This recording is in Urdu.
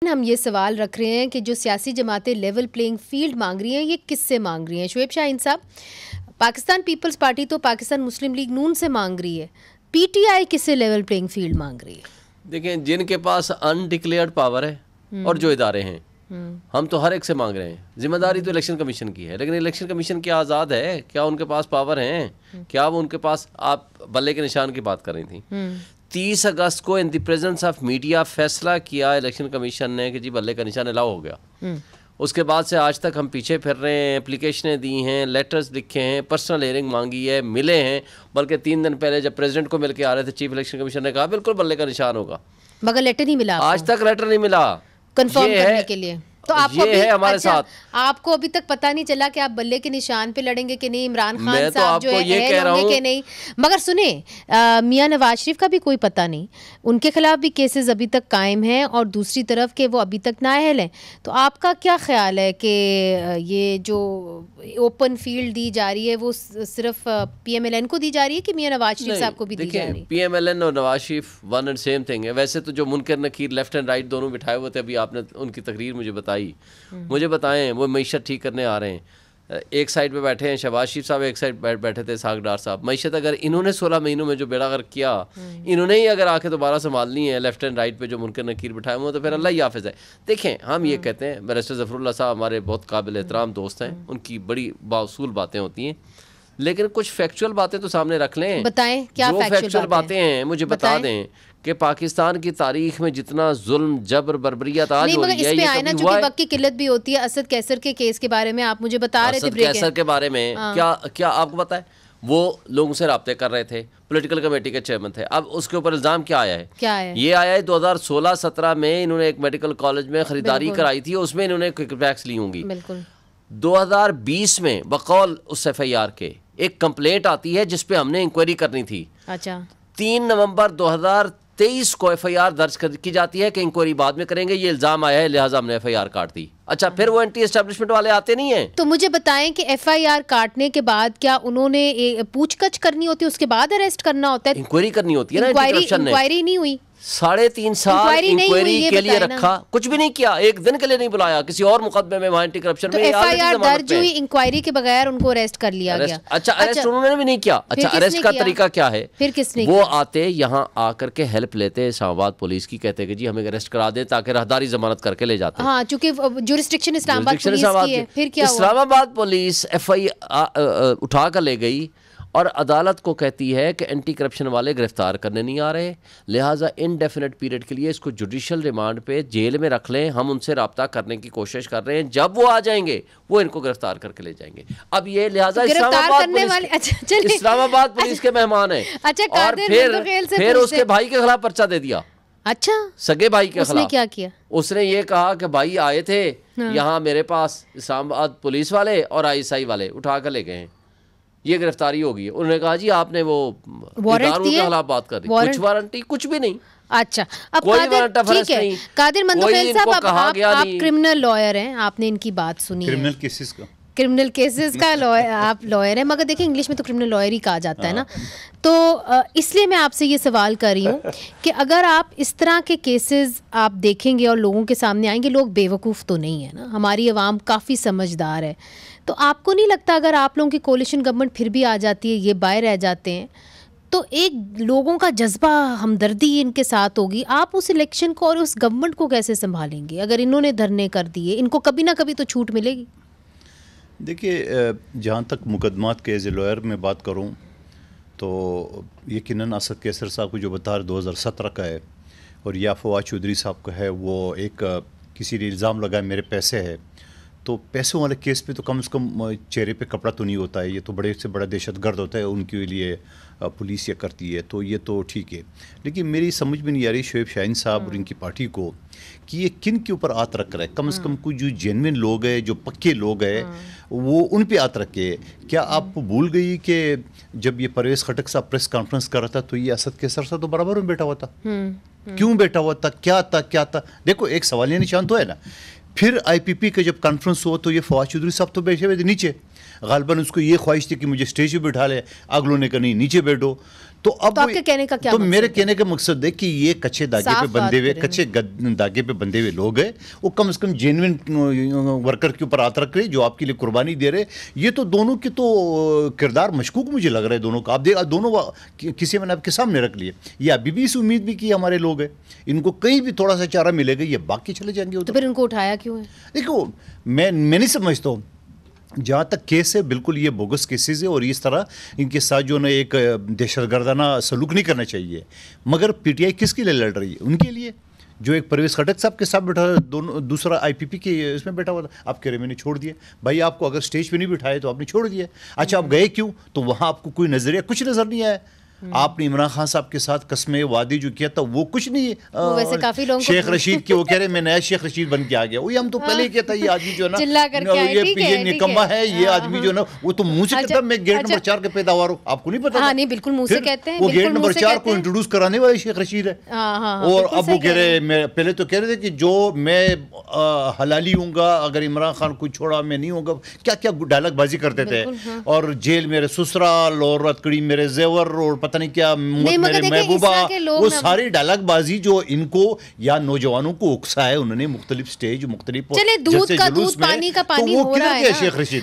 ہم یہ سوال رکھ رہے ہیں کہ جو سیاسی جماعتیں لیول پلینگ فیلڈ مانگ رہی ہیں یہ کس سے مانگ رہی ہیں؟ شعیب شاہین صاحب، پاکستان پیپلز پارٹی تو پاکستان مسلم لیگ نون سے مانگ رہی ہے، پی ٹی آئی کس سے لیول پلینگ فیلڈ مانگ رہی ہے؟ دیکھیں، جن کے پاس انڈکلیئرڈ پاور ہے اور جو ادارے ہیں، ہم تو ہر ایک سے مانگ رہے ہیں۔ ذمہ داری تو الیکشن کمیشن کی ہے، لیکن الیکشن کمیشن کیا آزاد ہے؟ کیا ان کے پاس پاور ہیں؟ کیا وہ ان کے پاس، آپ بلے کے نشان کی بات کر رہی تھیں، 30 اگست کو ان دی پریزنس آف میڈیا فیصلہ کیا الیکشن کمیشن نے کہ جی بلے کا نشان الاؤ ہو گیا۔ اس کے بعد سے آج تک ہم پیچھے پھر رہے ہیں، اپلیکیشنیں دی ہیں، لیٹرز لکھے ہیں، پرسنل ہیئرنگ مانگی ہے، ملے ہیں، بلکہ 3 دن پہلے جب پریزیڈنٹ کو مل کے آ رہے تھے چیف الیکشن کمیشن نے کہا بالکل بلے کا نشان ہوگا، مگر لیٹر نہیں ملا، آج تک لیٹر نہیں ملا کنفرم کرنے کے لیے۔ تو آپ کو یہ ہے ہمارے ساتھ، آپ کو ابھی تک پتہ نہیں چلا کہ آپ بلے کے نشان پہ لڑیں گے کہ نہیں، عمران خان تو صاحب جو ہے اہل ہوں گے کہ نہیں؟ مگر سنیں، میاں نواز شریف کا بھی کوئی پتہ نہیں، ان کے خلاف بھی کیسز ابھی تک قائم ہیں اور دوسری طرف کہ وہ ابھی تک نااہل ہیں۔ تو آپ کا کیا خیال ہے کہ یہ جو اوپن فیلڈ دی جا رہی ہے وہ صرف پی ایم ایل این کو دی جا رہی ہے کہ میاں نواز شریف صاحب کو بھی دی جا رہی ہے؟ پی ایم ایل این اور Nawaz Sharif one and same thing ہے۔ ویسے تو جو منکر نکیر لیفٹ اینڈ رائٹ دونوں بٹھائے ہوئے تھے، ابھی آپ نے ان کی تقریر مجھے بتائی، مجھے بتائیں وہ معیشت ٹھیک کرنے آ رہے ہیں، ایک سائڈ پہ بیٹھے ہیں شہباز شریف صاحب، ایک سائڈ بیٹھے تھے اسحاق ڈار صاحب۔ معیشت اگر انہوں نے 16 مہینوں میں جو بیڑا غرق کیا، انہوں نے ہی اگر آ کے دوبارہ سنبھالنی ہے لیفٹ اینڈ رائٹ پہ جو منکر نکیر بٹھائے ہوئے، تو پھر اللہ ہی حافظ ہے۔ دیکھیں، ہم یہ کہتے ہیں، بیرسٹر ظفر اللہ صاحب ہمارے بہت قابل احترام دوست ہیں، ان کی بڑی بااصول باتیں ہوتی ہیں، لیکن کچھ فیکچول باتیں تو سامنے رکھ لیں۔ بتائیں کیا فیکچول باتیں ہیں، مجھے بتا دیں کہ پاکستان کی تاریخ میں جتنا ظلم، جبر، بربریت آج ہو رہی ہے، اس پہ آئے نا، چونکہ وقت کی قلت بھی ہوتی ہے۔ اسد کیسر کے کیس کے بارے میں آپ مجھے بتا رہے تھے، اسد کیسر کے بارے میں کیا آپ کو پتا ہے؟ وہ لوگوں سے رابطے کر رہے تھے، پولیٹیکل کمیٹی کے چیئرمین تھے۔ اب اس کے اوپر الزام کیا آیا ہے؟ یہ آیا ہے 2016-17 میں انہوں نے ایک میڈیکل کالج میں خریداری کرائی تھی، اس میں انہوں نے کک بیکس لی ہوں گی۔ 2020 میں بقول اس ایف آئی آر کے ایک کمپلینٹ آتی ہے جس پہ ہم نے انکوائری کرنی تھی۔ 3 نومبر 2023 کو ایف آئی آر درج کی جاتی ہے کہ انکوائری بعد میں کریں گے، یہ الزام آیا ہے لہٰذا ہم نے ایف آئی آر کاٹ دی۔ اچھا، پھر وہ اینٹی اسٹیبلشمنٹ والے آتے نہیں ہیں۔ تو مجھے بتائیں کہ ایف آئی آر کاٹنے کے بعد کیا انہوں نے پوچھ گچھ کرنی ہوتی ہے، اس کے بعد اریسٹ کرنا ہوتا ہے؟ انکوائری کرنی ہوتی ہے نا، انکوائری نہیں ہوئی، 3.5 سال انکوائری کے لیے رکھا، کچھ بھی نہیں کیا، ایک دن کے لیے نہیں بلایا، کسی اور مقدمے میں وہاں اینٹی کرپشن میں ایف آئی آر درج ہوئی، انکوائری کے بغیر ان کو اریسٹ کر لیا گیا۔ اچھا، اریسٹ انہوں نے بھی نہیں کیا۔ اچھا، اریسٹ کا طریقہ کیا ہے؟ پھر کس نے؟ وہ آتے یہاں آ کر کے ہیلپ لیتے اسلام آباد پولیس کی، کہتے کہ جی ہمیں اریسٹ کرا دیں تاکہ راہداری ضمانت کر کے لے جاتے۔ ہاں، چونکہ جورسڈکشن اسلام آباد پولیس کی ہے۔ پھر کیا ہوا؟ اسلام آباد پولیس ایف آئی اٹھا کر لے گئی اور عدالت کو کہتی ہے کہ اینٹی کرپشن والے گرفتار کرنے نہیں آ رہے، لہٰذا انڈیفینٹ پیریڈ کے لیے اس کو جوڈیشل ریمانڈ پہ جیل میں رکھ لیں، ہم ان سے رابطہ کرنے کی کوشش کر رہے ہیں، جب وہ آ جائیں گے وہ ان کو گرفتار کر کے لے جائیں گے۔ اب یہ لہٰذا اسلام آباد پولیس کے مہمان ہیں، اور پھر اس کے بھائی کے خلاف پرچہ دے دیا۔ اچھا، سگے بھائی کے خلاف۔ اس نے کیا کیا؟ اس نے یہ کہا کہ بھائی آئے تھے یہاں میرے پاس اسلام آباد پولیس والے اور آئی ایس آئی والے، اٹھا کر لے گئے ہیں، یہ گرفتاری ہوگی۔ انہوں نے کہا جی آپ نے وہ اداروں کے خلاف بات کر دی، کچھ وارنٹی کچھ بھی نہیں۔ اچھا، اب قادر مندوخیل صاحب، آپ کرمنل لائر ہیں، آپ نے ان کی بات سنی ہے، کرمنل کیسز کا آپ لائر ہیں، مگر دیکھیں انگلش میں تو کرمنل لائر ہی کہا جاتا ہے نا، تو اس لیے میں آپ سے یہ سوال کر رہی ہوں کہ اگر آپ اس طرح کے کیسز آپ دیکھیں گے اور لوگوں کے سامنے آئیں گے، لوگ بے وقوف تو نہیں ہے نا، ہماری عوام کافی سمجھدار ہے، تو آپ کو نہیں لگتا اگر آپ لوگوں کی کولیشن گورنمنٹ پھر بھی آ جاتی ہے، یہ باہر رہ جاتے ہیں، تو ایک لوگوں کا جذبہ ہمدردی ان کے ساتھ ہوگی، آپ اس الیکشن کو اور اس گورنمنٹ کو کیسے سنبھالیں گے اگر انہوں نے دھرنے کر دیے؟ ان کو کبھی نہ کبھی تو چھوٹ ملے گی۔ دیکھیے، جہاں تک مقدمات کے ایز اے لائر میں بات کروں تو یقیناً اسد کیسر صاحب کو جو بتا 2017 کا ہے، اور یا فواد چودھری صاحب کا ہے، وہ ایک کسی نے الزام لگا میرے پیسے ہے، تو پیسوں والے کیس پہ تو کم از کم چہرے پہ کپڑا تو نہیں ہوتا ہے، یہ تو بڑے سے بڑا دہشت گرد ہوتا ہے، ان کے لیے پولیس یہ کرتی ہے، تو یہ تو ٹھیک ہے، لیکن میری سمجھ میں نہیں آ رہی شعیب شاہین صاحب اور ان کی پارٹی کو کہ یہ کن کے اوپر ہاتھ رکھ رہا ہے۔ کم از کم کچھ جو جینوین لوگ ہیں، جو پکے لوگ ہیں، وہ ان پہ ہاتھ رکھے۔ کیا آپ کو بھول گئی کہ جب یہ پرویز خٹک صاحب پریس کانفرنس کر رہا تھا تو یہ اسد کیسر صاحب تو برابر میں بیٹھا ہوا تھا؟ کیوں بیٹھا ہوا تھا؟ کیا تھا؟ دیکھو، ایک سوالیہ نشان تو ہے نا۔ پھر آئی پی پی کا جب کانفرنس ہوا تو یہ فواد چودھری صاحب تو بیٹھے ہوئے تھے نیچے، غالباً اس کو یہ خواہش تھی کہ مجھے اسٹیج پہ بٹھا لے، اگلوں نے کہا نہیں نیچے بیٹھو. تو اب آپ کے کہنے کا کیا تو میرے کہنے کا مقصد ہے کہ یہ کچے دھاگے پہ بندھے ہوئے بندھے ہوئے لوگ ہیں، وہ کم از کم جینوئن ورکر کے اوپر ہاتھ رکھ رہے جو آپ کے لیے قربانی دے رہے. یہ تو دونوں کی تو کردار مشکوک مجھے لگ رہا ہے دونوں کا. آپ دیکھ دونوں کسی میں نے آپ کے سامنے رکھ لیے. یہ ابھی بھی اس امید بھی کی ہمارے لوگ ہیں ان کو کہیں بھی تھوڑا سا چارہ ملے گا یہ باقی چلے جائیں گے. تو پھر ان کو اٹھایا کیوں ہے؟ دیکھو میں نہیں سمجھتا ہوں جہاں تک کیس ہے بالکل یہ بوگس کیسز ہے اور اس طرح ان کے ساتھ جو ہے ایک دہشت گردانہ سلوک نہیں کرنا چاہیے. مگر پی ٹی آئی کس کے لیے لڑ رہی ہے؟ ان کے لیے جو ایک پرویز خٹک صاحب کے ساتھ بیٹھا دوسرا آئی پی پی کے اس میں بیٹھا ہوا تھا. آپ کہہ رہے میں نے چھوڑ دیا. بھائی آپ کو اگر اسٹیج پہ نہیں بٹھائے تو آپ نے چھوڑ دیا. اچھا آپ گئے کیوں؟ تو وہاں آپ کو کوئی نظریہ کچھ نظر نہیں آیا. آپ نے عمران خان صاحب کے ساتھ قسمیں وعدے جو کیا تھا وہ کچھ نہیں ہے. شیخ رشید کے وہ کہہ رہے میں نیا شیخ رشید بن کے آ گیا. وہی ہم تو پہلے ہی کہتا یہ آدمی جو ہے نا یہ نکما ہے. یہ آدمی جو ہے نا وہ تو منہ سے کہتا میں گیٹ نمبر 4 کے پیداوار ہوں. آپ کو نہیں پتا؟ نہیں بالکل منہ سے کہتے ہیں. وہ گیٹ نمبر 4 کو انٹروڈیوس کرانے والے شیخ رشید ہے. اور اب وہ کہہ رہے میں پہلے تو کہہ رہے تھے کہ جو میں حلالی ہوں گا اگر عمران خان کو چھوڑا میں نہیں ہوں گا. کیا کیا ڈائلاگ بازی کرتے تھے. اور جیل میرے سسرال اور رتکڑی میرے زیور اور پتہ نہیں کیا میرے محبوبہ. وہ ساری ڈائلاگ بازی جو ان کو یا نوجوانوں کو اکسا ہے انہوں نے مختلف سٹیج مختلف دودھ کا دودھ پانی کا پانی ہو رہا ہے. شیخ رشید